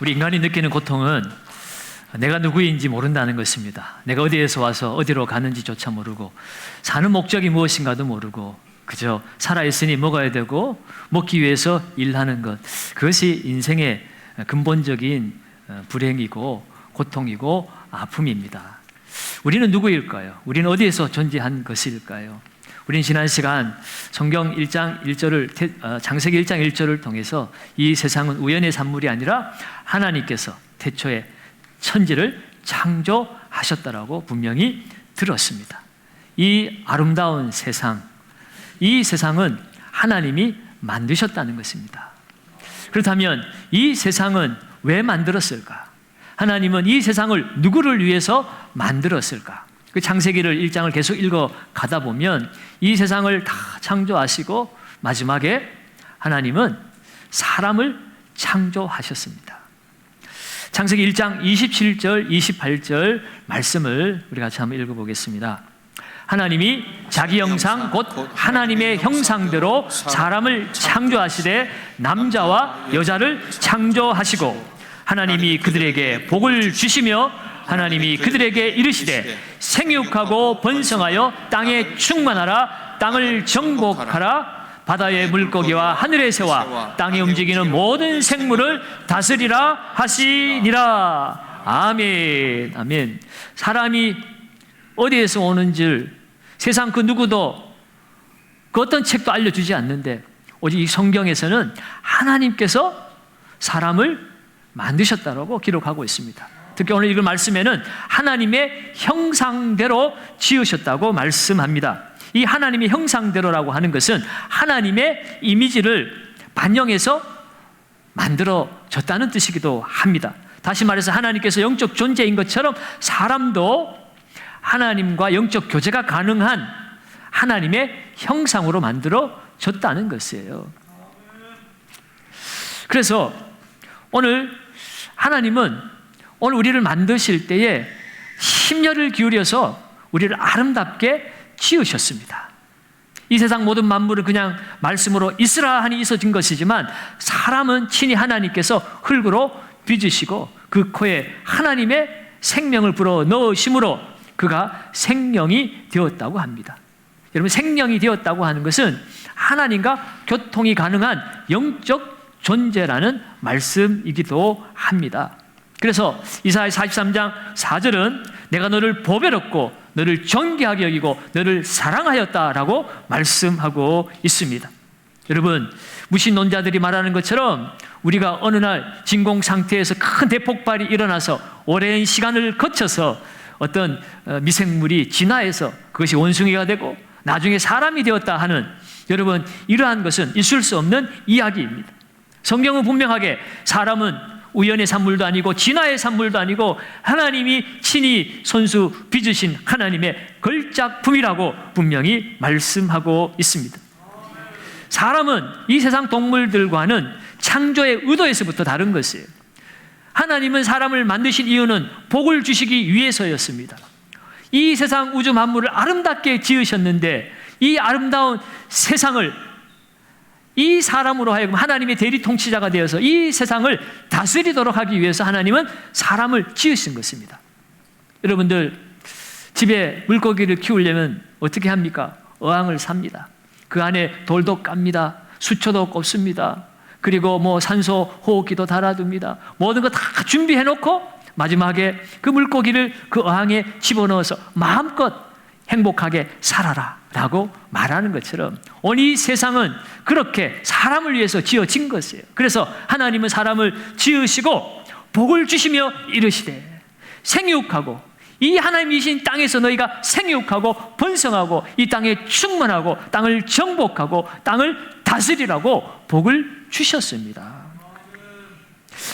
우리 인간이 느끼는 고통은 내가 누구인지 모른다는 것입니다. 내가 어디에서 와서 어디로 가는지조차 모르고 사는 목적이 무엇인가도 모르고 그저 살아있으니 먹어야 되고 먹기 위해서 일하는 것, 그것이 인생의 근본적인 불행이고 고통이고 아픔입니다. 우리는 누구일까요? 우리는 어디에서 존재한 것일까요? 우리는 지난 시간 성경 1장 1절을 창세기 1장 1절을 통해서 이 세상은 우연의 산물이 아니라 하나님께서 태초에 천지를 창조하셨다라고 분명히 들었습니다. 이 아름다운 세상, 이 세상은 하나님이 만드셨다는 것입니다. 그렇다면 이 세상은 왜 만들었을까? 하나님은 이 세상을 누구를 위해서 만들었을까? 그 창세기를 1장을 계속 읽어 가다 보면 이 세상을 다 창조하시고 마지막에 하나님은 사람을 창조하셨습니다. 창세기 1장 27절, 28절 말씀을 우리 같이 한번 읽어보겠습니다. 하나님이 자기 형상 곧 하나님의 형상대로 사람을 창조하시되 남자와 여자를 창조하시고 하나님이 그들에게 복을 주시며 하나님이 그들에게 이르시되 생육하고 번성하여 땅에 충만하라, 땅을 정복하라, 바다의 물고기와 하늘의 새와 땅에 움직이는 모든 생물을 다스리라 하시니라. 아멘. 아멘. 사람이 어디에서 오는지 세상 그 누구도 그 어떤 책도 알려주지 않는데 오직 이 성경에서는 하나님께서 사람을 만드셨다라고 기록하고 있습니다. 특히 오늘 읽은 말씀에는 하나님의 형상대로 지으셨다고 말씀합니다. 이 하나님의 형상대로라고 하는 것은 하나님의 이미지를 반영해서 만들어졌다는 뜻이기도 합니다. 다시 말해서 하나님께서 영적 존재인 것처럼 사람도 하나님과 영적 교제가 가능한 하나님의 형상으로 만들어졌다는 것이에요. 그래서 오늘 하나님은 오늘 우리를 만드실 때에 심혈을 기울여서 우리를 아름답게 지으셨습니다. 이 세상 모든 만물은 그냥 말씀으로 있으라 하니 있어진 것이지만 사람은 친히 하나님께서 흙으로 빚으시고 그 코에 하나님의 생명을 불어 넣으심으로 그가 생명이 되었다고 합니다. 여러분, 생명이 되었다고 하는 것은 하나님과 교통이 가능한 영적 존재라는 말씀이기도 합니다. 그래서 이사야 43장 4절은 내가 너를 보배롭고 너를 존귀하게 여기고 너를 사랑하였다라고 말씀하고 있습니다. 여러분, 무신론자들이 말하는 것처럼 우리가 어느 날 진공 상태에서 큰 대폭발이 일어나서 오랜 시간을 거쳐서 어떤 미생물이 진화해서 그것이 원숭이가 되고 나중에 사람이 되었다 하는, 여러분, 이러한 것은 있을 수 없는 이야기입니다. 성경은 분명하게 사람은 우연의 산물도 아니고 진화의 산물도 아니고 하나님이 친히 손수 빚으신 하나님의 걸작품이라고 분명히 말씀하고 있습니다. 사람은 이 세상 동물들과는 창조의 의도에서부터 다른 것이에요. 하나님은 사람을 만드신 이유는 복을 주시기 위해서였습니다. 이 세상 우주 만물을 아름답게 지으셨는데 이 아름다운 세상을 이 사람으로 하여금 하나님의 대리 통치자가 되어서 이 세상을 다스리도록 하기 위해서 하나님은 사람을 지으신 것입니다. 여러분들, 집에 물고기를 키우려면 어떻게 합니까? 어항을 삽니다. 그 안에 돌도 깝니다. 수초도 꼽습니다. 그리고 산소 호흡기도 달아둡니다. 모든 거 다 준비해 놓고 마지막에 그 물고기를 그 어항에 집어넣어서 마음껏 행복하게 살아라 라고 말하는 것처럼 오늘 이 세상은 그렇게 사람을 위해서 지어진 것이에요. 그래서 하나님은 사람을 지으시고 복을 주시며 이르시되 생육하고, 이 하나님이신 땅에서 너희가 생육하고 번성하고 이 땅에 충만하고 땅을 정복하고 땅을 다스리라고 복을 주셨습니다.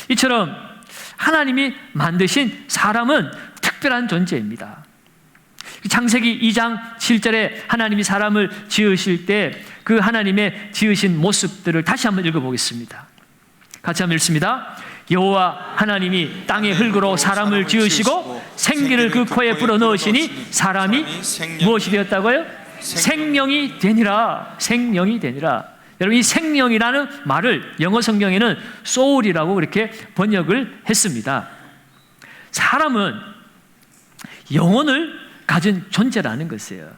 이처럼 하나님이 만드신 사람은 특별한 존재입니다. 창세기 2장 7절에 하나님이 사람을 지으실 때 그 하나님의 지으신 모습들을 다시 한번 읽어보겠습니다. 같이 한번 읽습니다. 여호와 하나님이 땅의 흙으로 사람을 지으시고 생기를 그 코에 불어넣으시니 사람이 무엇이 되었다고요? 생명이 되니라. 생명이 되니라. 여러분, 이 생명이라는 말을 영어 성경에는 soul이라고 그렇게 번역을 했습니다. 사람은 영혼을 가진 존재라는 것이에요.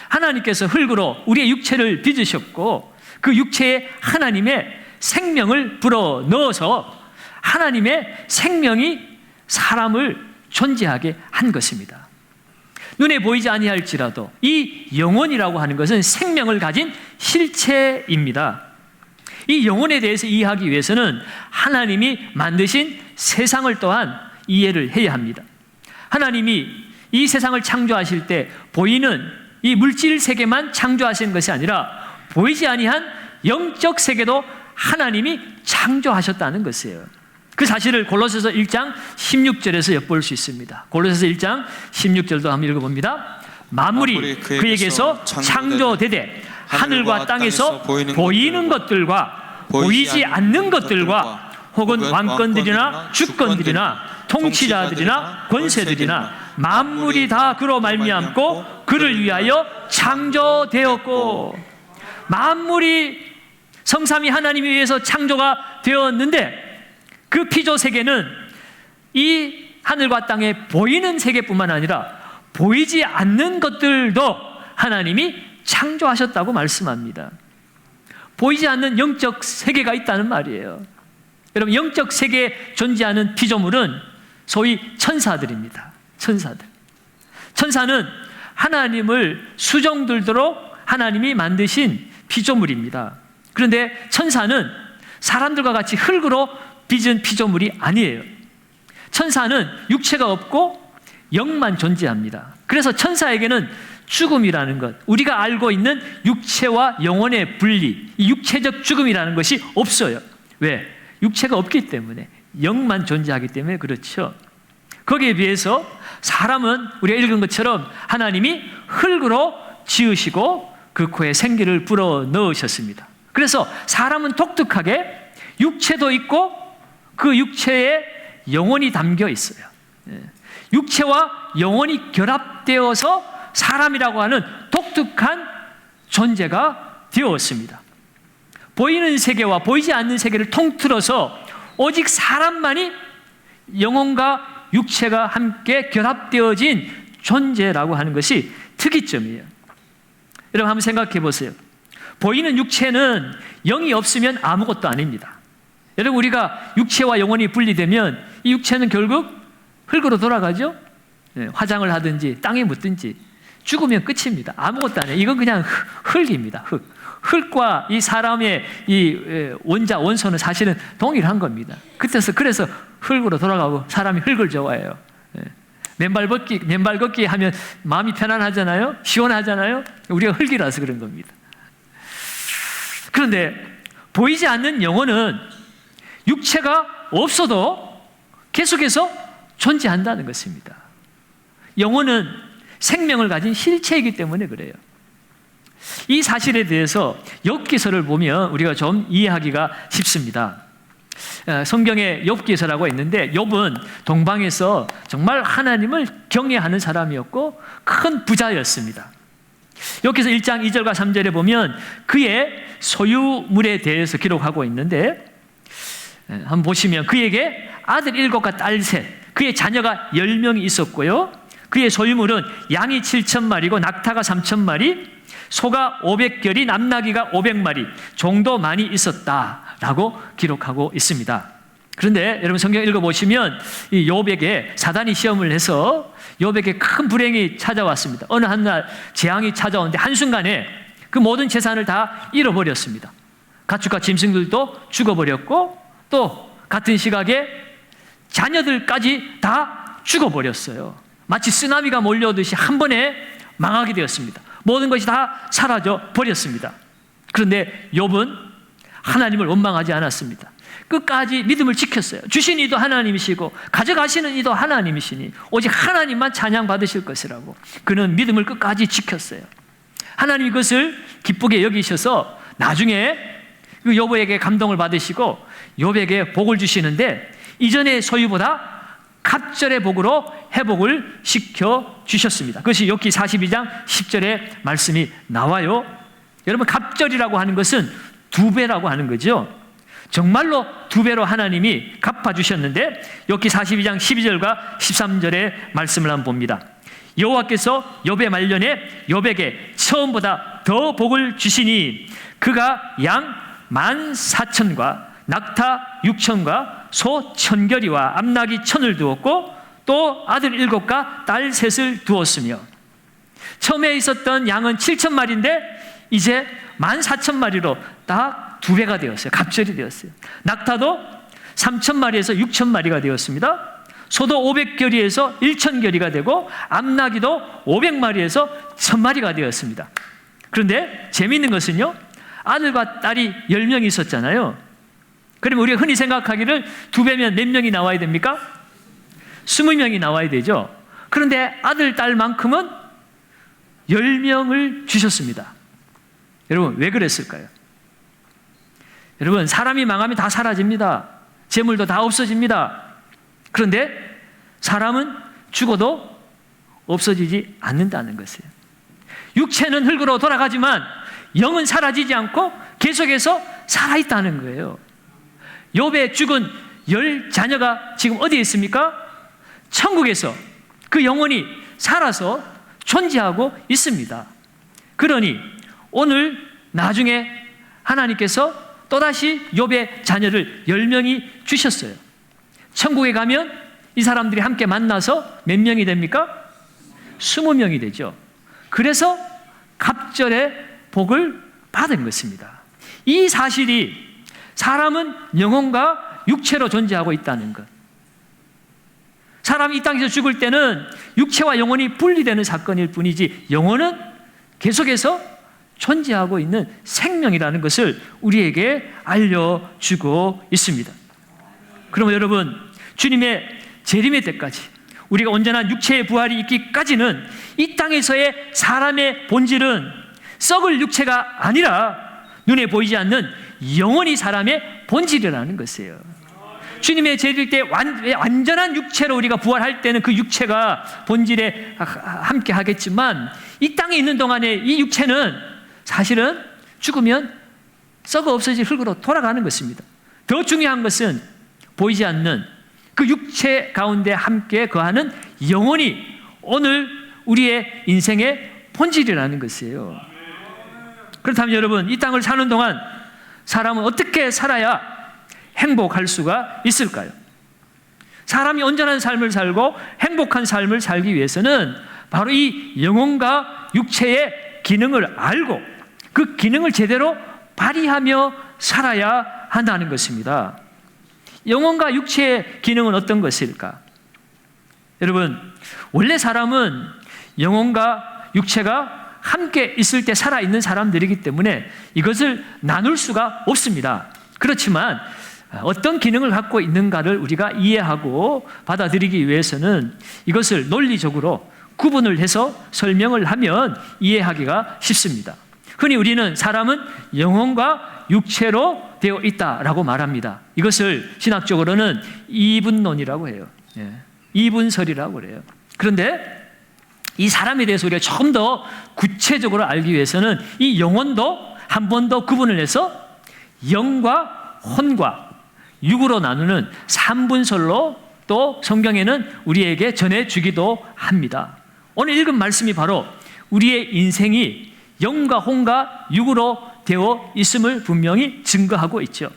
하나님께서 흙으로 우리의 육체를 빚으셨고 그 육체에 하나님의 생명을 불어 넣어서 하나님의 생명이 사람을 존재하게 한 것입니다. 눈에 보이지 아니할지라도 이 영혼이라고 하는 것은 생명을 가진 실체입니다. 이 영혼에 대해서 이해하기 위해서는 하나님이 만드신 세상을 또한 이해를 해야 합니다. 하나님이 이 세상을 창조하실 때 보이는 이 물질 세계만 창조하신 것이 아니라 보이지 아니한 영적 세계도 하나님이 창조하셨다는 것이에요. 그 사실을 골로새서 1장 16절에서 엿볼 수 있습니다. 골로새서 1장 16절도 한번 읽어봅니다. 만물이 그에게서 창조되되 하늘과 땅에서 보이는 것들과 보이지 않는 것들과 혹은 왕권들이나 주권들이나 통치자들이나 권세들이나 만물이 다 그로 말미암고 그를 위하여 창조되었고, 만물이 성삼위 하나님에 의해서 창조가 되었는데 그 피조 세계는 이 하늘과 땅에 보이는 세계뿐만 아니라 보이지 않는 것들도 하나님이 창조하셨다고 말씀합니다. 보이지 않는 영적 세계가 있다는 말이에요. 여러분, 영적 세계에 존재하는 피조물은 소위 천사들입니다. 천사는 하나님을 수종들도록 하나님이 만드신 피조물입니다. 그런데 천사는 사람들과 같이 흙으로 빚은 피조물이 아니에요. 천사는 육체가 없고 영만 존재합니다. 그래서 천사에게는 죽음이라는 것, 우리가 알고 있는 육체와 영혼의 분리, 이 육체적 죽음이라는 것이 없어요. 왜? 육체가 없기 때문에, 영만 존재하기 때문에 그렇죠. 거기에 비해서 사람은 우리가 읽은 것처럼 하나님이 흙으로 지으시고 그 코에 생기를 불어 넣으셨습니다. 그래서 사람은 독특하게 육체도 있고 그 육체에 영혼이 담겨 있어요. 육체와 영혼이 결합되어서 사람이라고 하는 독특한 존재가 되었습니다. 보이는 세계와 보이지 않는 세계를 통틀어서 오직 사람만이 영혼과 육체가 함께 결합되어진 존재라고 하는 것이 특이점이에요. 여러분, 한번 생각해 보세요. 보이는 육체는 영이 없으면 아무것도 아닙니다. 여러분, 우리가 육체와 영혼이 분리되면 이 육체는 결국 흙으로 돌아가죠. 화장을 하든지 땅에 묻든지 죽으면 끝입니다. 아무것도 안 해요. 이건 그냥 흙입니다. 흙과 이 사람의 이 원자, 원소는 사실은 동일한 겁니다. 그래서 흙으로 돌아가고 사람이 흙을 좋아해요. 맨발 걷기 하면 마음이 편안하잖아요. 시원하잖아요. 우리가 흙이라서 그런 겁니다. 그런데 보이지 않는 영혼은 육체가 없어도 계속해서 존재한다는 것입니다. 영혼은 생명을 가진 실체이기 때문에 그래요. 이 사실에 대해서 욥기서를 보면 우리가 좀 이해하기가 쉽습니다. 성경에 욥기서라고 있는데 욥은 동방에서 정말 하나님을 경외하는 사람이었고 큰 부자였습니다. 욥기서 1장 2절과 3절에 보면 그의 소유물에 대해서 기록하고 있는데, 한번 보시면 그에게 아들 7과 딸 셋, 그의 자녀가 10명이 있었고요. 그의 소유물은 양이 7,000마리고 낙타가 3,000마리, 소가 500결이, 남나귀가 500마리 정도 많이 있었다라고 기록하고 있습니다. 그런데 여러분, 성경 읽어보시면 이 욥에게 사단이 시험을 해서 욥에게 큰 불행이 찾아왔습니다. 어느 한날 재앙이 찾아오는데 한순간에 그 모든 재산을 다 잃어버렸습니다. 가축과 짐승들도 죽어버렸고 또 같은 시각에 자녀들까지 다 죽어버렸어요. 마치 쓰나미가 몰려오듯이 한 번에 망하게 되었습니다. 모든 것이 다 사라져 버렸습니다. 그런데 욥은 하나님을 원망하지 않았습니다. 끝까지 믿음을 지켰어요. 주신 이도 하나님이시고 가져가시는 이도 하나님이시니 오직 하나님만 찬양받으실 것이라고 그는 믿음을 끝까지 지켰어요. 하나님이 그것을 기쁘게 여기셔서 나중에 그 욥에게 감동을 받으시고 욥에게 복을 주시는데 이전의 소유보다 갑절의 복으로 회복을 시켜 주셨습니다. 그것이 욥기 42장 10절에 말씀이 나와요. 여러분, 갑절이라고 하는 것은 2배라고 하는 거죠. 정말로 2배로 하나님이 갚아주셨는데, 욥기 42장 12절과 13절의 말씀을 한번 봅니다. 여호와께서 욥의 말년에 욥에게 처음보다 더 복을 주시니 그가 양 14,000과 낙타 6,000과 소 1,000결이와 암나귀 1,000을 두었고 또 아들 7과 딸 3을 두었으며, 처음에 있었던 양은 7,000마리인데 이제 14,000마리로 딱 2배가 되었어요. 갑절이 되었어요. 낙타도 3,000마리에서 6,000마리가 되었습니다. 소도 500결이에서 1,000결이가 되고 암나귀도 500마리에서 1,000마리가 되었습니다. 그런데 재미있는 것은요, 아들과 딸이 10명이 있었잖아요. 그러면 우리가 흔히 생각하기를 2배면 몇 명이 나와야 됩니까? 20명이 나와야 되죠. 그런데 아들, 딸만큼은 10명을 주셨습니다. 여러분, 왜 그랬을까요? 여러분, 사람이 망하면 다 사라집니다. 재물도 다 없어집니다. 그런데 사람은 죽어도 없어지지 않는다는 것이에요. 육체는 흙으로 돌아가지만 영은 사라지지 않고 계속해서 살아있다는 거예요. 욥의 죽은 10자녀가 지금 어디에 있습니까? 천국에서 그 영혼이 살아서 존재하고 있습니다. 그러니 오늘 나중에 하나님께서 또다시 욥의 자녀를 10명이 주셨어요. 천국에 가면 이 사람들이 함께 만나서 몇 명이 됩니까? 20명이 되죠. 그래서 갑절의 복을 받은 것입니다. 이 사실이 사람은 영혼과 육체로 존재하고 있다는 것. 사람이 이 땅에서 죽을 때는 육체와 영혼이 분리되는 사건일 뿐이지 영혼은 계속해서 존재하고 있는 생명이라는 것을 우리에게 알려주고 있습니다. 그러면 여러분, 주님의 재림의 때까지 우리가 온전한 육체의 부활이 있기까지는 이 땅에서의 사람의 본질은 썩을 육체가 아니라 눈에 보이지 않는 영원히 사람의 본질이라는 것이에요. 주님의 재림 때 완전한 육체로 우리가 부활할 때는 그 육체가 본질에 함께 하겠지만, 이 땅에 있는 동안에 이 육체는 사실은 죽으면 썩어 없어질 흙으로 돌아가는 것입니다. 더 중요한 것은 보이지 않는 그 육체 가운데 함께 거하는 영혼이 오늘 우리의 인생의 본질이라는 것이에요. 그렇다면 여러분, 이 땅을 사는 동안 사람은 어떻게 살아야 행복할 수가 있을까요? 사람이 온전한 삶을 살고 행복한 삶을 살기 위해서는 바로 이 영혼과 육체의 기능을 알고 그 기능을 제대로 발휘하며 살아야 한다는 것입니다. 영혼과 육체의 기능은 어떤 것일까? 여러분, 원래 사람은 영혼과 육체가 함께 있을 때 살아있는 사람들이기 때문에 이것을 나눌 수가 없습니다. 그렇지만 어떤 기능을 갖고 있는가를 우리가 이해하고 받아들이기 위해서는 이것을 논리적으로 구분을 해서 설명을 하면 이해하기가 쉽습니다. 흔히 우리는 사람은 영혼과 육체로 되어 있다라고 말합니다. 이것을 신학적으로는 이분론이라고 해요. 이분설이라고 그래요. 그런데 이 사람에 대해서 우리가 조금 더 구체적으로 알기 위해서는 이 영혼도 한 번 더 구분을 해서 영과 혼과 육으로 나누는 삼분설로 또 성경에는 우리에게 전해주기도 합니다. 오늘 읽은 말씀이 바로 우리의 인생이 영과 혼과 육으로 되어 있음을 분명히 증거하고 있죠.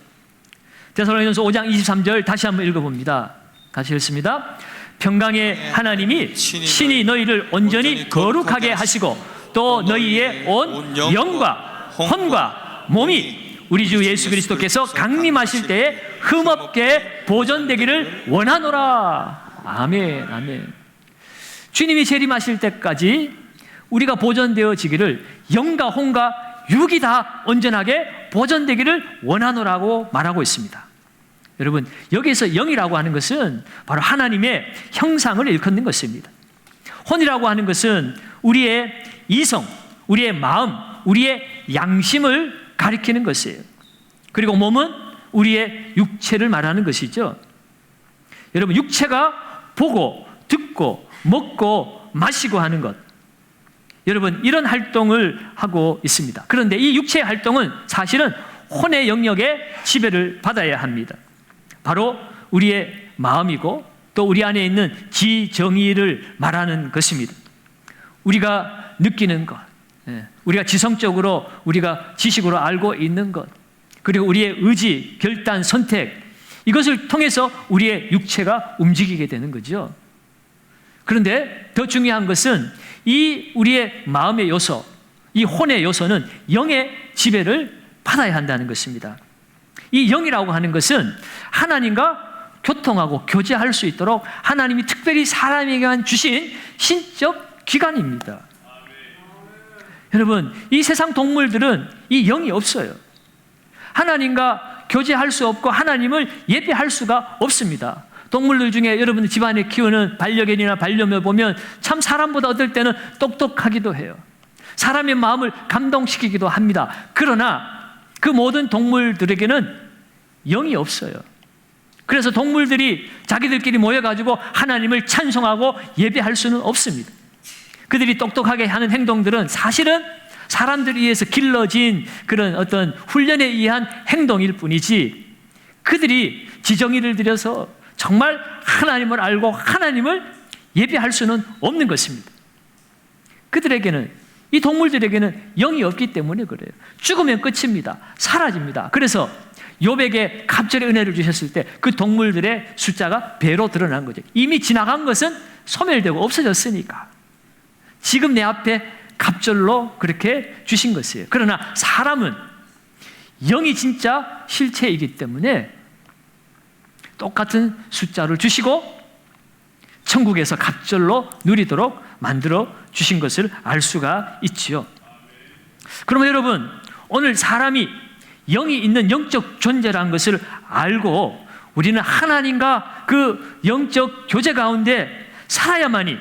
데살로니가전서 5장 23절 다시 한번 읽어봅니다. 같이 읽습니다. 평강의 하나님이 신이 너희를 온전히 거룩하게 하시고 또 너희의 온 영과 혼과 몸이 우리 주 예수 그리스도께서 강림하실 때에 흠없게 보존되기를 원하노라. 아멘, 아멘. 주님이 재림하실 때까지 우리가 보존되어지기를 영과 혼과 육이 다 온전하게 보존되기를 원하노라고 말하고 있습니다. 여러분, 여기에서 영이라고 하는 것은 바로 하나님의 형상을 일컫는 것입니다. 혼이라고 하는 것은 우리의 이성, 우리의 마음, 우리의 양심을 가리키는 것이에요. 그리고 몸은 우리의 육체를 말하는 것이죠. 여러분, 육체가 보고 듣고 먹고 마시고 하는 것, 여러분, 이런 활동을 하고 있습니다. 그런데 이 육체의 활동은 사실은 혼의 영역에 지배를 받아야 합니다. 바로 우리의 마음이고 또 우리 안에 있는 지정의를 말하는 것입니다. 우리가 느끼는 것, 우리가 지성적으로 우리가 지식으로 알고 있는 것, 그리고 우리의 의지, 결단, 선택, 이것을 통해서 우리의 육체가 움직이게 되는 거죠. 그런데 더 중요한 것은 이 우리의 마음의 요소, 이 혼의 요소는 영의 지배를 받아야 한다는 것입니다. 이 영이라고 하는 것은 하나님과 교통하고 교제할 수 있도록 하나님이 특별히 사람에게만 주신 신적 기관입니다. 여러분, 이 세상 동물들은 이 영이 없어요. 하나님과 교제할 수 없고 하나님을 예배할 수가 없습니다. 동물들 중에 여러분 집안에 키우는 반려견이나 반려묘 보면 참 사람보다 어떨 때는 똑똑하기도 해요. 사람의 마음을 감동시키기도 합니다. 그러나 그 모든 동물들에게는 영이 없어요. 그래서 동물들이 자기들끼리 모여가지고 하나님을 찬송하고 예배할 수는 없습니다. 그들이 똑똑하게 하는 행동들은 사실은 사람들에 의해서 길러진 그런 어떤 훈련에 의한 행동일 뿐이지, 그들이 지정의를 들여서 정말 하나님을 알고 하나님을 예배할 수는 없는 것입니다. 그들에게는, 이 동물들에게는 영이 없기 때문에 그래요. 죽으면 끝입니다. 사라집니다. 그래서 욥에게 갑절의 은혜를 주셨을 때 그 동물들의 숫자가 배로 드러난 거죠. 이미 지나간 것은 소멸되고 없어졌으니까 지금 내 앞에 갑절로 그렇게 주신 것이에요. 그러나 사람은 영이 진짜 실체이기 때문에 똑같은 숫자를 주시고 천국에서 갑절로 누리도록 만들어 주신 것을 알 수가 있지요. 그러면 여러분, 오늘 사람이 영이 있는 영적 존재라는 것을 알고 우리는 하나님과 그 영적 교제 가운데 살아야만이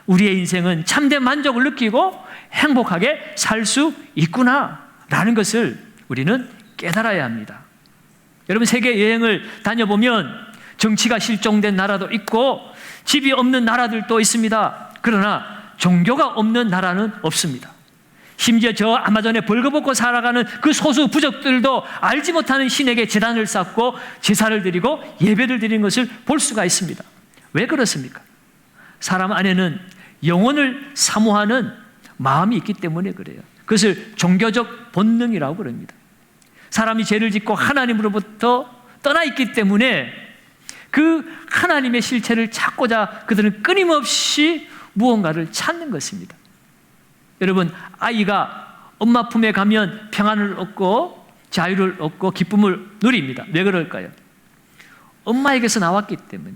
우리의 인생은 참된 만족을 느끼고 행복하게 살 수 있구나라는 것을 우리는 깨달아야 합니다. 여러분, 세계 여행을 다녀보면 정치가 실종된 나라도 있고 집이 없는 나라들도 있습니다. 그러나 종교가 없는 나라는 없습니다. 심지어 저 아마존에 벌거벗고 살아가는 그 소수 부족들도 알지 못하는 신에게 제단을 쌓고 제사를 드리고 예배를 드리는 것을 볼 수가 있습니다. 왜 그렇습니까? 사람 안에는 영혼을 사모하는 마음이 있기 때문에 그래요. 그것을 종교적 본능이라고 그럽니다. 사람이 죄를 짓고 하나님으로부터 떠나 있기 때문에 그 하나님의 실체를 찾고자 그들은 끊임없이 무언가를 찾는 것입니다. 여러분, 아이가 엄마 품에 가면 평안을 얻고 자유를 얻고 기쁨을 누립니다. 왜 그럴까요? 엄마에게서 나왔기 때문에,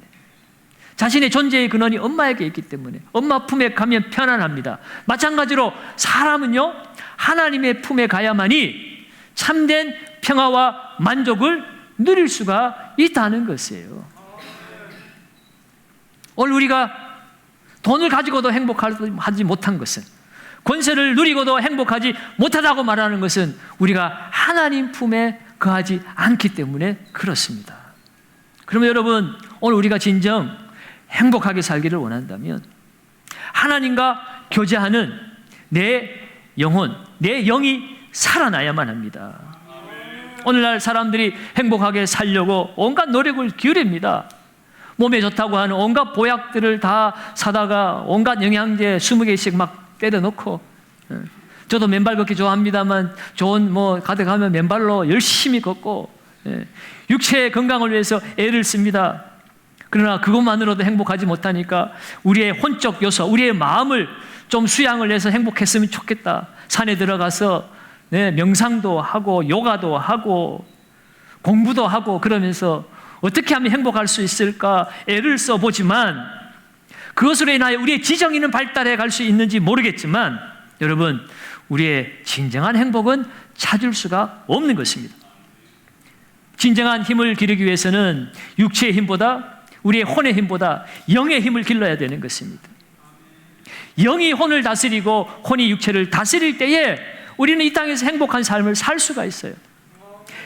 자신의 존재의 근원이 엄마에게 있기 때문에 엄마 품에 가면 편안합니다. 마찬가지로 사람은요, 하나님의 품에 가야만이 참된 평화와 만족을 누릴 수가 있다는 것이에요. 오늘 우리가 돈을 가지고도 행복하지 못한 것은, 권세를 누리고도 행복하지 못하다고 말하는 것은 우리가 하나님 품에 거하지 않기 때문에 그렇습니다. 그러면 여러분, 오늘 우리가 진정 행복하게 살기를 원한다면 하나님과 교제하는 내 영혼, 내 영이 살아나야만 합니다. 오늘날 사람들이 행복하게 살려고 온갖 노력을 기울입니다. 몸에 좋다고 하는 온갖 보약들을 다 사다가 온갖 영양제 20개씩 막 때려놓고, 저도 맨발 걷기 좋아합니다만 좋은 가득하면 맨발로 열심히 걷고 육체의 건강을 위해서 애를 씁니다. 그러나 그것만으로도 행복하지 못하니까 우리의 혼적 요소, 우리의 마음을 좀 수양을 해서 행복했으면 좋겠다. 산에 들어가서 명상도 하고 요가도 하고 공부도 하고 그러면서 어떻게 하면 행복할 수 있을까 애를 써보지만 그것으로 인하여 우리의 지정의는 발달해 갈 수 있는지 모르겠지만 여러분, 우리의 진정한 행복은 찾을 수가 없는 것입니다. 진정한 힘을 기르기 위해서는 육체의 힘보다, 우리의 혼의 힘보다 영의 힘을 길러야 되는 것입니다. 영이 혼을 다스리고 혼이 육체를 다스릴 때에 우리는 이 땅에서 행복한 삶을 살 수가 있어요.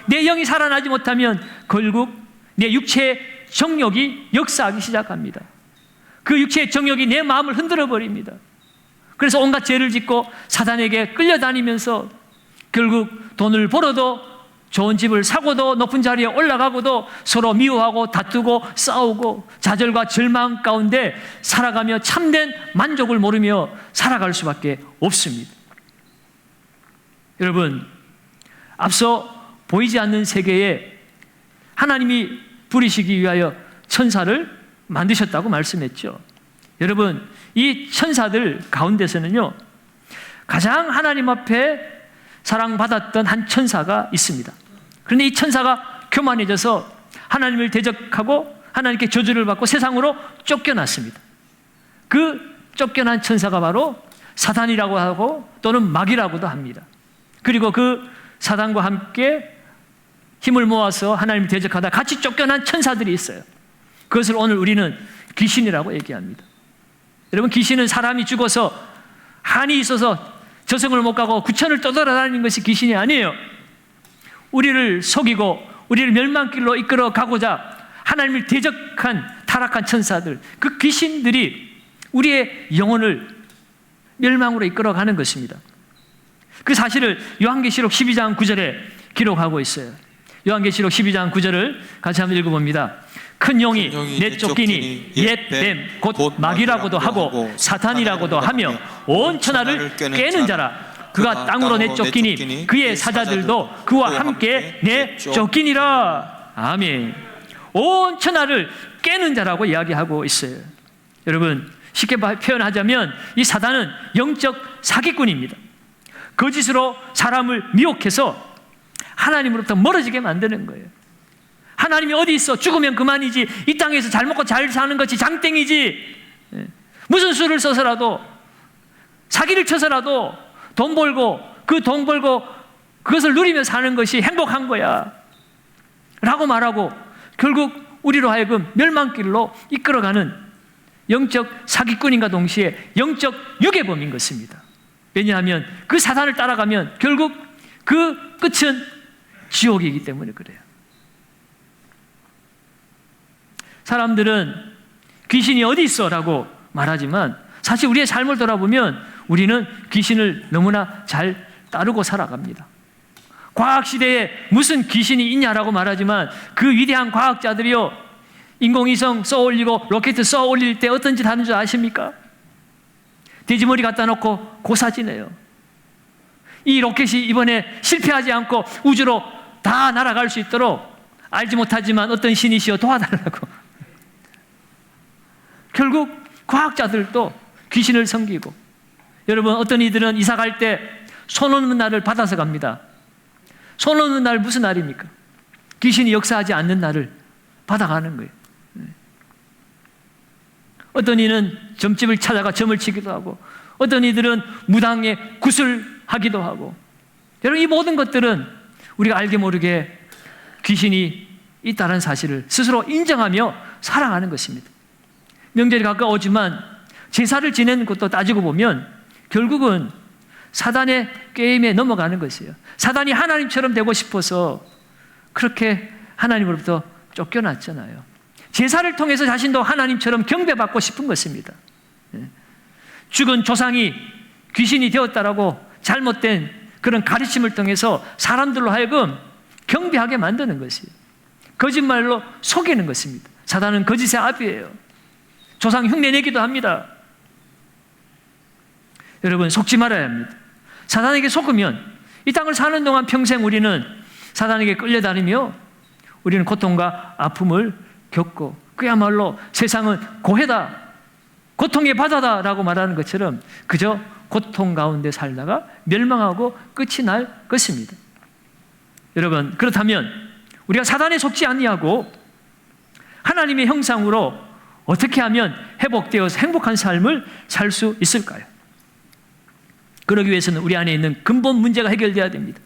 내 영이 살아나지 못하면 결국 내 육체의 정욕이 역사하기 시작합니다. 그 육체의 정욕이 내 마음을 흔들어 버립니다. 그래서 온갖 죄를 짓고 사단에게 끌려다니면서 결국 돈을 벌어도 좋은 집을 사고도 높은 자리에 올라가고도 서로 미워하고 다투고 싸우고 좌절과 절망 가운데 살아가며 참된 만족을 모르며 살아갈 수밖에 없습니다. 여러분, 앞서 보이지 않는 세계에 하나님이 부리시기 위하여 천사를 만드셨다고 말씀했죠. 여러분, 이 천사들 가운데서는요, 가장 하나님 앞에 사랑받았던 한 천사가 있습니다. 그런데 이 천사가 교만해져서 하나님을 대적하고 하나님께 저주를 받고 세상으로 쫓겨났습니다. 그 쫓겨난 천사가 바로 사단이라고 하고 또는 마귀라고도 합니다. 그리고 그 사단과 함께 힘을 모아서 하나님을 대적하다 같이 쫓겨난 천사들이 있어요. 그것을 오늘 우리는 귀신이라고 얘기합니다. 여러분, 귀신은 사람이 죽어서 한이 있어서 저승을 못 가고 구천을 떠돌아다니는 것이 귀신이 아니에요. 우리를 속이고 우리를 멸망길로 이끌어 가고자 하나님을 대적한 타락한 천사들, 그 귀신들이 우리의 영혼을 멸망으로 이끌어가는 것입니다. 그 사실을 요한계시록 12장 9절에 기록하고 있어요. 요한계시록 12장 9절을 같이 한번 읽어봅니다. 큰 용이 내쫓기니 옛 뱀 곧 마귀라고도 하고 사탄이라고도 하며 온 천하를 깨는 자라. 그가 땅으로 내쫓기니 그의 사자들도 그와 함께 내쫓기니라. 아멘. 온 천하를 깨는 자라고 이야기하고 있어요. 여러분, 쉽게 표현하자면 이 사단은 영적 사기꾼입니다. 거짓으로 사람을 미혹해서 하나님으로부터 멀어지게 만드는 거예요. 하나님이 어디 있어? 죽으면 그만이지. 이 땅에서 잘 먹고 잘 사는 것이 장땡이지. 무슨 수를 써서라도, 사기를 쳐서라도 돈 벌고 그 돈 벌고 그것을 누리며 사는 것이 행복한 거야 라고 말하고 결국 우리로 하여금 멸망길로 이끌어가는 영적 사기꾼인가 동시에 영적 유괴범인 것입니다. 왜냐하면 그 사단을 따라가면 결국 그 끝은 지옥이기 때문에 그래요. 사람들은 귀신이 어디 있어? 라고 말하지만 사실 우리의 삶을 돌아보면 우리는 귀신을 너무나 잘 따르고 살아갑니다. 과학시대에 무슨 귀신이 있냐라고 말하지만 그 위대한 과학자들이요, 인공위성 쏘올리고 로켓 쏘올릴 때 어떤 짓 하는 줄 아십니까? 돼지머리 갖다 놓고 고사지내요. 이 로켓이 이번에 실패하지 않고 우주로 다 날아갈 수 있도록 알지 못하지만 어떤 신이시여 도와달라고. 결국 과학자들도 귀신을 섬기고, 여러분, 어떤 이들은 이사 갈 때 손 없는 날을 받아서 갑니다. 손 없는 날 무슨 날입니까? 귀신이 역사하지 않는 날을 받아가는 거예요. 어떤 이는 점집을 찾아가 점을 치기도 하고, 어떤 이들은 무당에 구슬하기도 하고. 여러분, 이 모든 것들은 우리가 알게 모르게 귀신이 있다는 사실을 스스로 인정하며 살아가는 것입니다. 명절이 가까워지만 제사를 지내는 것도 따지고 보면 결국은 사단의 게임에 넘어가는 것이에요. 사단이 하나님처럼 되고 싶어서 그렇게 하나님으로부터 쫓겨났잖아요. 제사를 통해서 자신도 하나님처럼 경배받고 싶은 것입니다. 죽은 조상이 귀신이 되었다라고 잘못된 그런 가르침을 통해서 사람들로 하여금 경배하게 만드는 것이에요. 거짓말로 속이는 것입니다. 사단은 거짓의 아비예요. 조상 흉내내기도 합니다. 여러분, 속지 말아야 합니다. 사단에게 속으면 이 땅을 사는 동안 평생 우리는 사단에게 끌려다니며 우리는 고통과 아픔을 겪고, 그야말로 세상은 고해다, 고통의 바다다라고 말하는 것처럼 그저 고통 가운데 살다가 멸망하고 끝이 날 것입니다. 여러분, 그렇다면 우리가 사단에 속지 아니하고 하나님의 형상으로 어떻게 하면 회복되어서 행복한 삶을 살 수 있을까요? 그러기 위해서는 우리 안에 있는 근본 문제가 해결되어야 됩니다.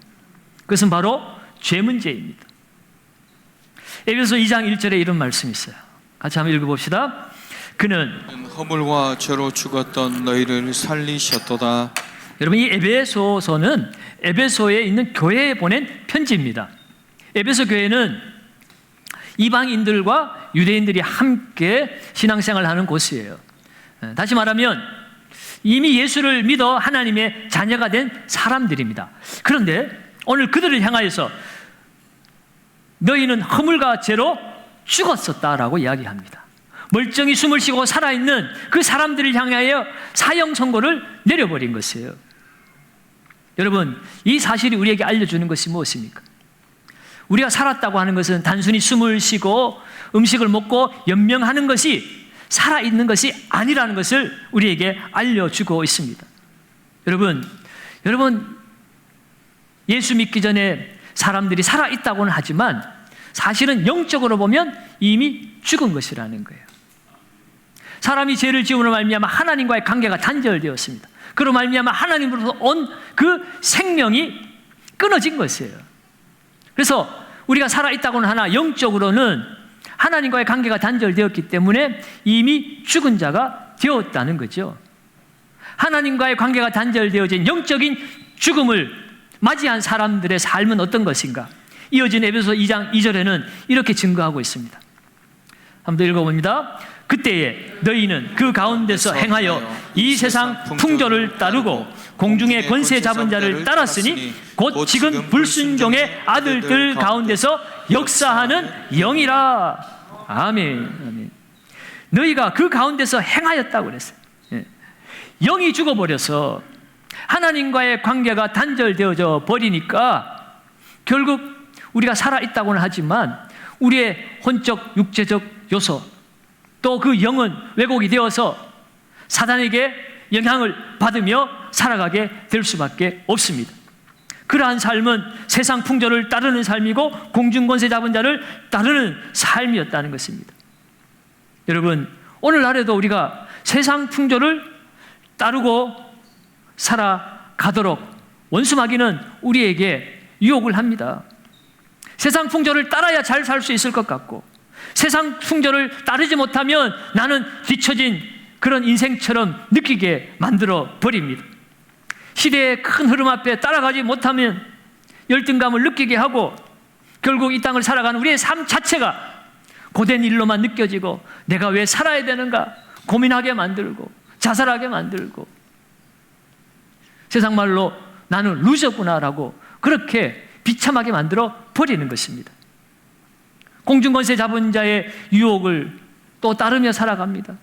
그것은 바로 죄 문제입니다. 에베소 2장 1절에 이런 말씀이 있어요. 같이 한번 읽어봅시다. 그는 허물과 죄로 죽었던 너희를 살리셨도다. 여러분, 이 에베소서는 에베소에 있는 교회에 보낸 편지입니다. 에베소 교회는 이방인들과 유대인들이 함께 신앙생활을 하는 곳이에요. 다시 말하면 이미 예수를 믿어 하나님의 자녀가 된 사람들입니다. 그런데 오늘 그들을 향하여서 너희는 허물과 죄로 죽었었다라고 이야기합니다. 멀쩡히 숨을 쉬고 살아있는 그 사람들을 향하여 사형 선고를 내려버린 것이에요. 여러분, 이 사실이 우리에게 알려주는 것이 무엇입니까? 우리가 살았다고 하는 것은 단순히 숨을 쉬고 음식을 먹고 연명하는 것이 살아있는 것이 아니라는 것을 우리에게 알려주고 있습니다. 여러분, 예수 믿기 전에 사람들이 살아있다고는 하지만 사실은 영적으로 보면 이미 죽은 것이라는 거예요. 사람이 죄를 지음으로 말미암아 하나님과의 관계가 단절되었습니다. 그로 말미암아 하나님으로부터 온 그 생명이 끊어진 것이에요. 그래서 우리가 살아있다고는 하나 영적으로는 하나님과의 관계가 단절되었기 때문에 이미 죽은 자가 되었다는 거죠. 하나님과의 관계가 단절되어진 영적인 죽음을 맞이한 사람들의 삶은 어떤 것인가? 이어진 에베소 2장 2절에는 이렇게 증거하고 있습니다. 한번 더 읽어봅니다. 그때에 너희는 그 가운데서 행하여 이 세상 풍조를 따르고 공중의 권세 잡은 자를 따랐으니 곧 지금 불순종의 아들들 가운데서 역사하는 영이라. 아멘. 너희가 그 가운데서 행하였다고 그랬어요. 영이 죽어버려서 하나님과의 관계가 단절되어져 버리니까 결국 우리가 살아있다고는 하지만 우리의 혼적, 육체적 요소 또 그 영은 왜곡이 되어서 사단에게 영향을 받으며 살아가게 될 수밖에 없습니다. 그러한 삶은 세상 풍조를 따르는 삶이고 공중권세 잡은 자를 따르는 삶이었다는 것입니다. 여러분, 오늘날에도 우리가 세상 풍조를 따르고 살아가도록 원수마귀는 우리에게 유혹을 합니다. 세상 풍조를 따라야 잘 살 수 있을 것 같고 세상 풍조를 따르지 못하면 나는 뒤처진 그런 인생처럼 느끼게 만들어 버립니다. 시대의 큰 흐름 앞에 따라가지 못하면 열등감을 느끼게 하고 결국 이 땅을 살아가는 우리의 삶 자체가 고된 일로만 느껴지고 내가 왜 살아야 되는가 고민하게 만들고 자살하게 만들고 세상 말로 나는 루저구나라고 그렇게 비참하게 만들어 버리는 것입니다. 공중권세 잡은 자의 유혹을 또 따르며 살아갑니다.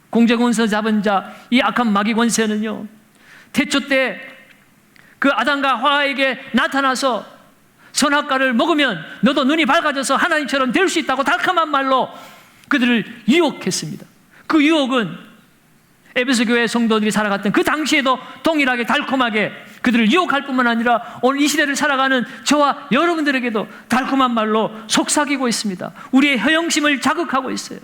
공중권세 잡은 자, 이 악한 마귀 권세는요, 태초 때 그 아담과 하와에게 나타나서 선악과를 먹으면 너도 눈이 밝아져서 하나님처럼 될 수 있다고 달콤한 말로 그들을 유혹했습니다. 그 유혹은 에베소 교회 성도들이 살아갔던 그 당시에도 동일하게 달콤하게 그들을 유혹할 뿐만 아니라 오늘 이 시대를 살아가는 저와 여러분들에게도 달콤한 말로 속삭이고 있습니다. 우리의 허영심을 자극하고 있어요.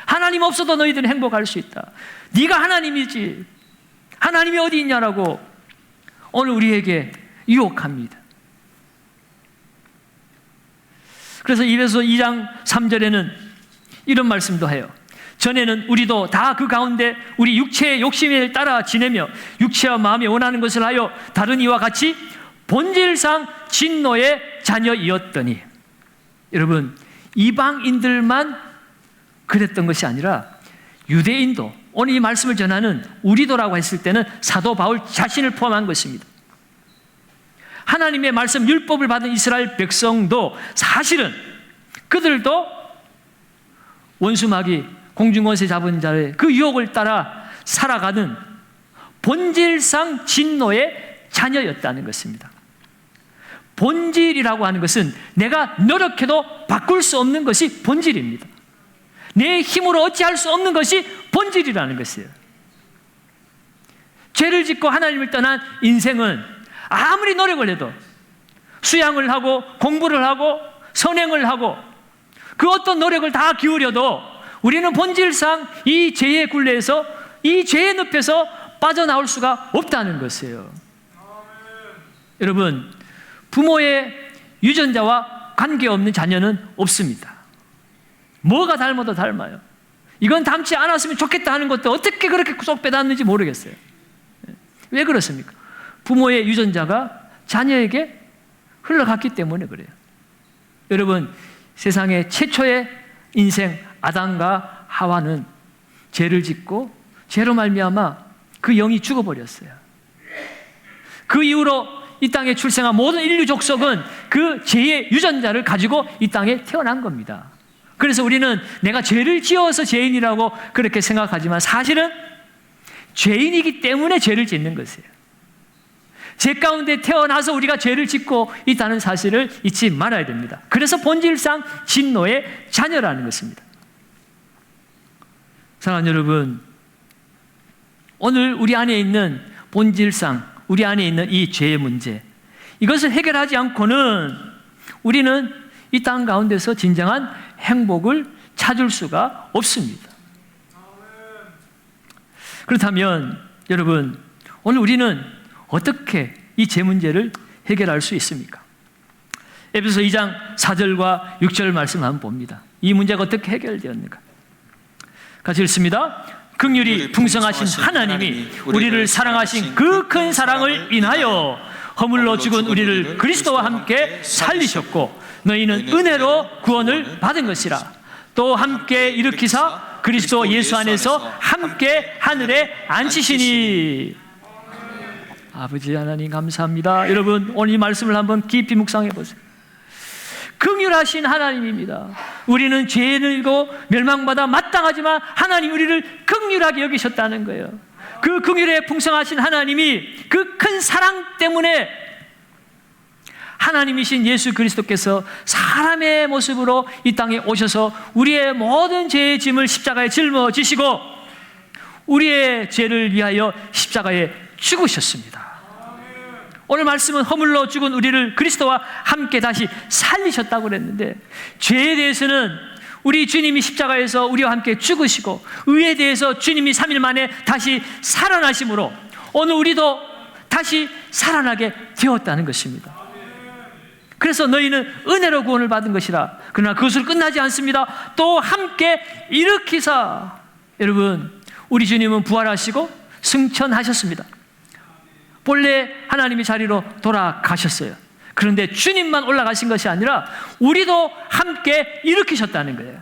하나님 없어도 너희들은 행복할 수 있다. 네가 하나님이지 하나님이 어디 있냐라고 오늘 우리에게 유혹합니다. 그래서 에베소 2장 3절에는 이런 말씀도 해요. 전에는 우리도 다 그 가운데 우리 육체의 욕심에 따라 지내며 육체와 마음이 원하는 것을 하여 다른 이와 같이 본질상 진노의 자녀이었더니, 여러분, 이방인들만 그랬던 것이 아니라 유대인도, 오늘 이 말씀을 전하는 우리도라고 했을 때는 사도 바울 자신을 포함한 것입니다. 하나님의 말씀 율법을 받은 이스라엘 백성도 사실은 그들도 원수마귀 공중권세 잡은 자의 그 유혹을 따라 살아가는 본질상 진노의 자녀였다는 것입니다. 본질이라고 하는 것은 내가 노력해도 바꿀 수 없는 것이 본질입니다. 내 힘으로 어찌할 수 없는 것이 본질이라는 것이에요. 죄를 짓고 하나님을 떠난 인생은 아무리 노력을 해도 수양을 하고 공부를 하고 선행을 하고 그 어떤 노력을 다 기울여도 우리는 본질상 이 죄의 굴레에서 이 죄의 늪에서 빠져나올 수가 없다는 것이에요. 여러분, 부모의 유전자와 관계없는 자녀는 없습니다. 뭐가 닮아도 닮아요. 이건 닮지 않았으면 좋겠다 하는 것도 어떻게 그렇게 쏙 빼놨는지 모르겠어요. 왜 그렇습니까? 부모의 유전자가 자녀에게 흘러갔기 때문에 그래요. 여러분, 세상의 최초의 인생 아담과 하와는 죄를 짓고 죄로 말미암아 그 영이 죽어버렸어요. 그 이후로 이 땅에 출생한 모든 인류 족속은 그 죄의 유전자를 가지고 이 땅에 태어난 겁니다. 그래서 우리는 내가 죄를 지어서 죄인이라고 그렇게 생각하지만 사실은 죄인이기 때문에 죄를 짓는 것이에요. 죄 가운데 태어나서 우리가 죄를 짓고 있다는 사실을 잊지 말아야 됩니다. 그래서 본질상 진노의 자녀라는 것입니다. 사랑하는 여러분, 오늘 우리 안에 있는 본질상 우리 안에 있는 이 죄의 문제, 이것을 해결하지 않고는 우리는 이 땅 가운데서 진정한 행복을 찾을 수가 없습니다. 그렇다면 여러분, 오늘 우리는 어떻게 이 죄 문제를 해결할 수 있습니까? 에베소서 2장 4절과 6절 말씀 한번 봅니다. 이 문제가 어떻게 해결되었는가? 같이 읽습니다. 긍휼이 풍성하신 하나님이 우리를 사랑하신 그 큰 사랑을 인하여 허물로 죽은 우리를 그리스도와 함께 살리셨고 너희는 은혜로 구원을 받은 것이라. 또 함께 일으키사 그리스도 예수 안에서 함께 하늘에 앉히시니. 아버지 하나님 감사합니다. 여러분, 오늘 이 말씀을 한번 깊이 묵상해 보세요. 긍휼하신 하나님입니다. 우리는 죄인이고 멸망받아 마땅하지만 하나님 우리를 긍휼하게 여기셨다는 거예요. 그 긍휼에 풍성하신 하나님이 그 큰 사랑 때문에 하나님이신 예수 그리스도께서 사람의 모습으로 이 땅에 오셔서 우리의 모든 죄의 짐을 십자가에 짊어지시고 우리의 죄를 위하여 십자가에 죽으셨습니다. 오늘 말씀은 허물로 죽은 우리를 그리스도와 함께 다시 살리셨다고 그랬는데, 죄에 대해서는 우리 주님이 십자가에서 우리와 함께 죽으시고 의에 대해서 주님이 3일 만에 다시 살아나심으로 오늘 우리도 다시 살아나게 되었다는 것입니다. 그래서 너희는 은혜로 구원을 받은 것이라. 그러나 그것으로 끝나지 않습니다. 또 함께 일으키사. 여러분, 우리 주님은 부활하시고 승천하셨습니다. 본래 하나님의 자리로 돌아가셨어요. 그런데 주님만 올라가신 것이 아니라 우리도 함께 일으키셨다는 거예요.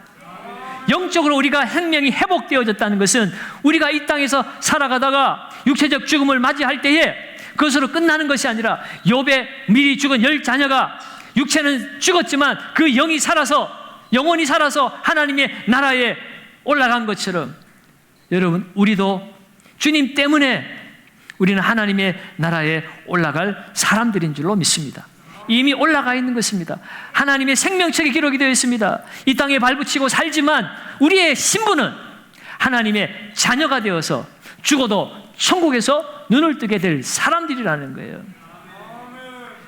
영적으로 우리가 생명이 회복되어졌다는 것은 우리가 이 땅에서 살아가다가 육체적 죽음을 맞이할 때에 그것으로 끝나는 것이 아니라 욥의 미리 죽은 10자녀가 육체는 죽었지만 그 영이 살아서 영혼이 살아서 하나님의 나라에 올라간 것처럼 여러분, 우리도 주님 때문에 우리는 하나님의 나라에 올라갈 사람들인 줄로 믿습니다. 이미 올라가 있는 것입니다. 하나님의 생명책에 기록이 되어 있습니다. 이 땅에 발붙이고 살지만 우리의 신분은 하나님의 자녀가 되어서 죽어도 천국에서 눈을 뜨게 될 사람들이라는 거예요.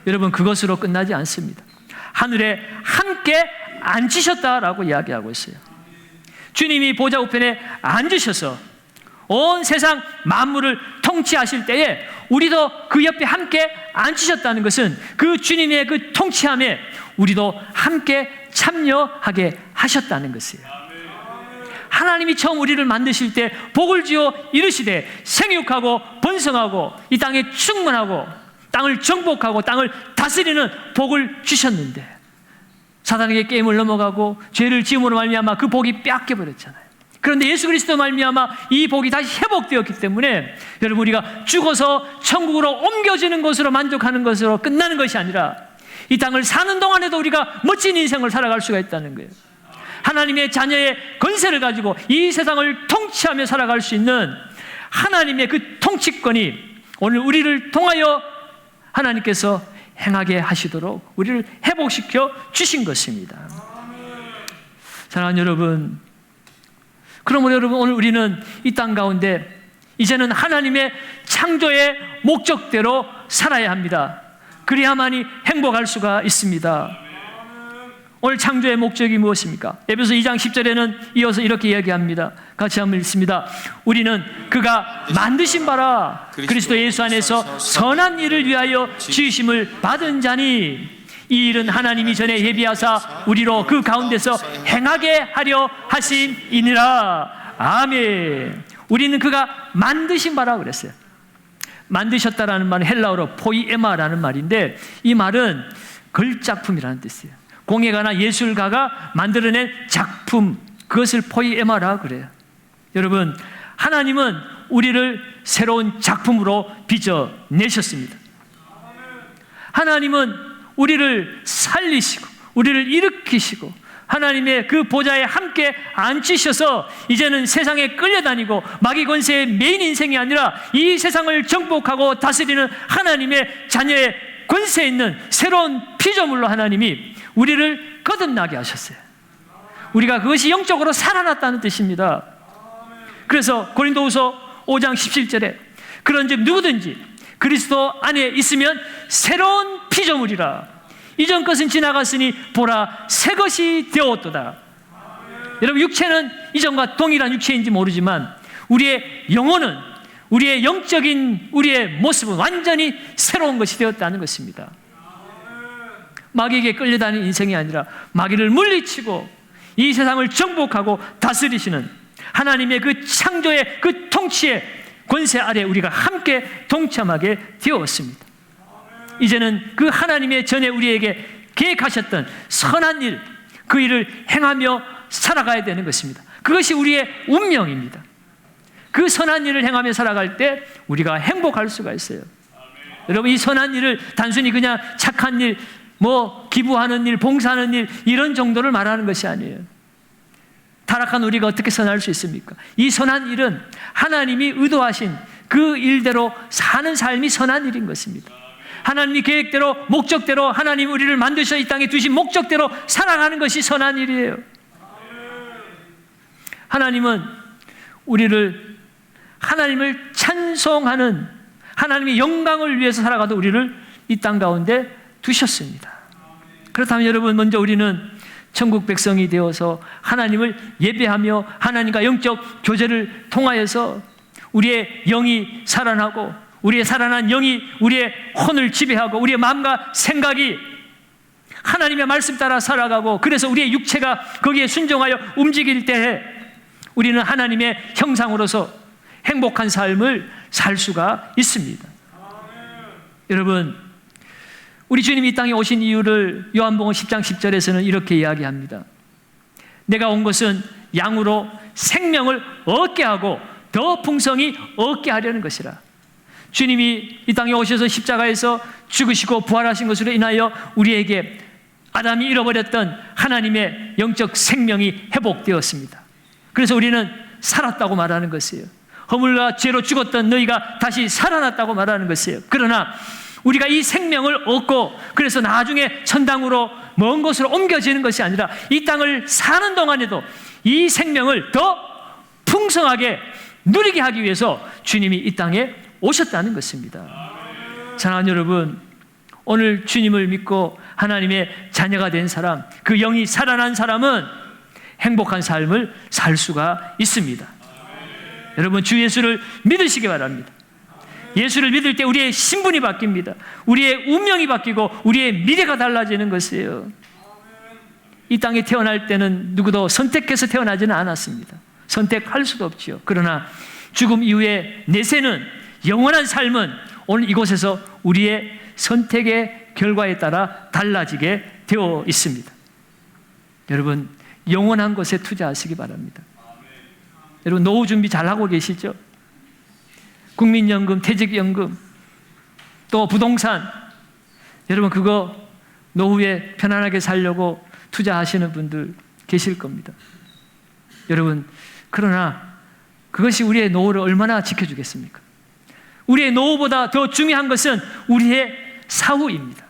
여러분, 그것으로 끝나지 않습니다. 하늘에 함께 앉으셨다라고 이야기하고 있어요. 주님이 보좌 우편에 앉으셔서 온 세상 만물을 통치하실 때에 우리도 그 옆에 함께 앉으셨다는 것은 그 주님의 그 통치함에 우리도 함께 참여하게 하셨다는 것이에요. 하나님이 처음 우리를 만드실 때 복을 지어 이르시되 생육하고 번성하고 이 땅에 충만하고 땅을 정복하고 땅을 다스리는 복을 주셨는데 사단에게 게임을 넘어가고 죄를 지음으로 말미암아 그 복이 뺏겨버렸잖아요. 그런데 예수 그리스도 말미암아 이 복이 다시 회복되었기 때문에 여러분, 우리가 죽어서 천국으로 옮겨지는 것으로 만족하는 것으로 끝나는 것이 아니라 이 땅을 사는 동안에도 우리가 멋진 인생을 살아갈 수가 있다는 거예요. 하나님의 자녀의 권세를 가지고 이 세상을 통치하며 살아갈 수 있는 하나님의 그 통치권이 오늘 우리를 통하여 하나님께서 행하게 하시도록 우리를 회복시켜 주신 것입니다. 사랑하는 여러분, 그러므로 여러분, 오늘 우리는 이 땅 가운데 이제는 하나님의 창조의 목적대로 살아야 합니다. 그래야만이 행복할 수가 있습니다. 오늘 창조의 목적이 무엇입니까? 에베소 2장 10절에는 이어서 이렇게 이야기합니다. 같이 한번 읽습니다. 우리는 그가 만드신 바라 그리스도 예수 안에서 선한 일을 위하여 지으심을 받은 자니 이 일은 하나님이 전에 예비하사 우리로 그 가운데서 행하게 하려 하심이니라. 아멘. 우리는 그가 만드신 바라 그랬어요. 만드셨다라는 말은 헬라어로 포이에마라는 말인데 이 말은 걸작품이라는 뜻이에요. 공예가나 예술가가 만들어낸 작품, 그것을 포이에마라 그래요. 여러분, 하나님은 우리를 새로운 작품으로 빚어내셨습니다. 하나님은 우리를 살리시고 우리를 일으키시고 하나님의 그 보좌에 함께 앉히셔서 이제는 세상에 끌려다니고 마귀 권세의 메인 인생이 아니라 이 세상을 정복하고 다스리는 하나님의 자녀의 권세 있는 새로운 피조물로 하나님이 우리를 거듭나게 하셨어요. 우리가 그것이 영적으로 살아났다는 뜻입니다. 그래서 고린도후서 5장 17절에 그런즉 누구든지 그리스도 안에 있으면 새로운 피조물이라. 이전 것은 지나갔으니 보라 새 것이 되었도다. 여러분, 육체는 이전과 동일한 육체인지 모르지만 우리의 영혼은, 우리의 영적인 우리의 모습은 완전히 새로운 것이 되었다는 것입니다. 마귀에게 끌려다니는 인생이 아니라 마귀를 물리치고 이 세상을 정복하고 다스리시는 하나님의 그 창조의 그 통치의 권세 아래 우리가 함께 동참하게 되었습니다. 이제는 그 하나님의 전에 우리에게 계획하셨던 선한 일, 그 일을 행하며 살아가야 되는 것입니다. 그것이 우리의 운명입니다. 그 선한 일을 행하며 살아갈 때 우리가 행복할 수가 있어요. 여러분, 이 선한 일을 단순히 그냥 착한 일, 기부하는 일, 봉사하는 일 이런 정도를 말하는 것이 아니에요. 타락한 우리가 어떻게 선할 수 있습니까? 이 선한 일은 하나님이 의도하신 그 일대로 사는 삶이 선한 일인 것입니다. 하나님이 계획대로, 목적대로 하나님 우리를 만드셔 이 땅에 두신 목적대로 살아가는 것이 선한 일이에요. 하나님은 하나님을 찬송하는 하나님의 영광을 위해서 살아가도 우리를 이 땅 가운데 두셨습니다. 그렇다면 여러분, 먼저 우리는 천국 백성이 되어서 하나님을 예배하며 하나님과 영적 교제를 통하여서 우리의 영이 살아나고 우리의 살아난 영이 우리의 혼을 지배하고 우리의 마음과 생각이 하나님의 말씀 따라 살아가고 그래서 우리의 육체가 거기에 순종하여 움직일 때에 우리는 하나님의 형상으로서 행복한 삶을 살 수가 있습니다. 여러분, 우리 주님이 이 땅에 오신 이유를 요한복음 10장 10절에서는 이렇게 이야기합니다. 내가 온 것은 양으로 생명을 얻게 하고 더 풍성히 얻게 하려는 것이라. 주님이 이 땅에 오셔서 십자가에서 죽으시고 부활하신 것으로 인하여 우리에게 아담이 잃어버렸던 하나님의 영적 생명이 회복되었습니다. 그래서 우리는 살았다고 말하는 것이에요. 허물과 죄로 죽었던 너희가 다시 살아났다고 말하는 것이에요. 그러나 우리가 이 생명을 얻고 그래서 나중에 천당으로 먼 곳으로 옮겨지는 것이 아니라 이 땅을 사는 동안에도 이 생명을 더 풍성하게 누리게 하기 위해서 주님이 이 땅에 오셨다는 것입니다. 사랑하는 여러분, 오늘 주님을 믿고 하나님의 자녀가 된 사람, 그 영이 살아난 사람은 행복한 삶을 살 수가 있습니다. 여러분, 주 예수를 믿으시기 바랍니다. 예수를 믿을 때 우리의 신분이 바뀝니다. 우리의 운명이 바뀌고 우리의 미래가 달라지는 것이에요. 이 땅에 태어날 때는 누구도 선택해서 태어나지는 않았습니다. 선택할 수도 없지요. 그러나 죽음 이후에 내세는 영원한 삶은 오늘 이곳에서 우리의 선택의 결과에 따라 달라지게 되어 있습니다. 여러분, 영원한 것에 투자하시기 바랍니다. 여러분, 노후 준비 잘하고 계시죠? 국민연금, 퇴직연금, 또 부동산, 여러분 그거 노후에 편안하게 살려고 투자하시는 분들 계실 겁니다. 여러분, 그러나 그것이 우리의 노후를 얼마나 지켜주겠습니까? 우리의 노후보다 더 중요한 것은 우리의 사후입니다.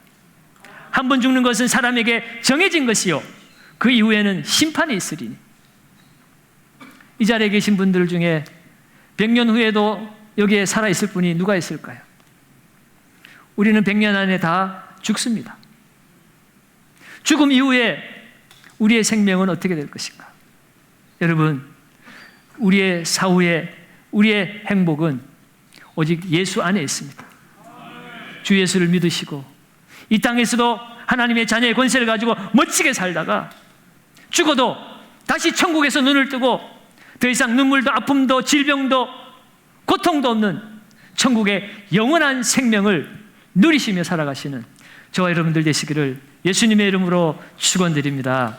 한 번 죽는 것은 사람에게 정해진 것이요, 그 이후에는 심판이 있으리니. 이 자리에 계신 분들 중에 100년 후에도 여기에 살아있을 분이 누가 있을까요? 우리는 100년 안에 다 죽습니다. 죽음 이후에 우리의 생명은 어떻게 될 것인가? 여러분, 우리의 사후에 우리의 행복은 오직 예수 안에 있습니다. 주 예수를 믿으시고 이 땅에서도 하나님의 자녀의 권세를 가지고 멋지게 살다가 죽어도 다시 천국에서 눈을 뜨고 더 이상 눈물도 아픔도 질병도 고통도 없는 천국의 영원한 생명을 누리시며 살아가시는 저와 여러분들 되시기를 예수님의 이름으로 축원드립니다.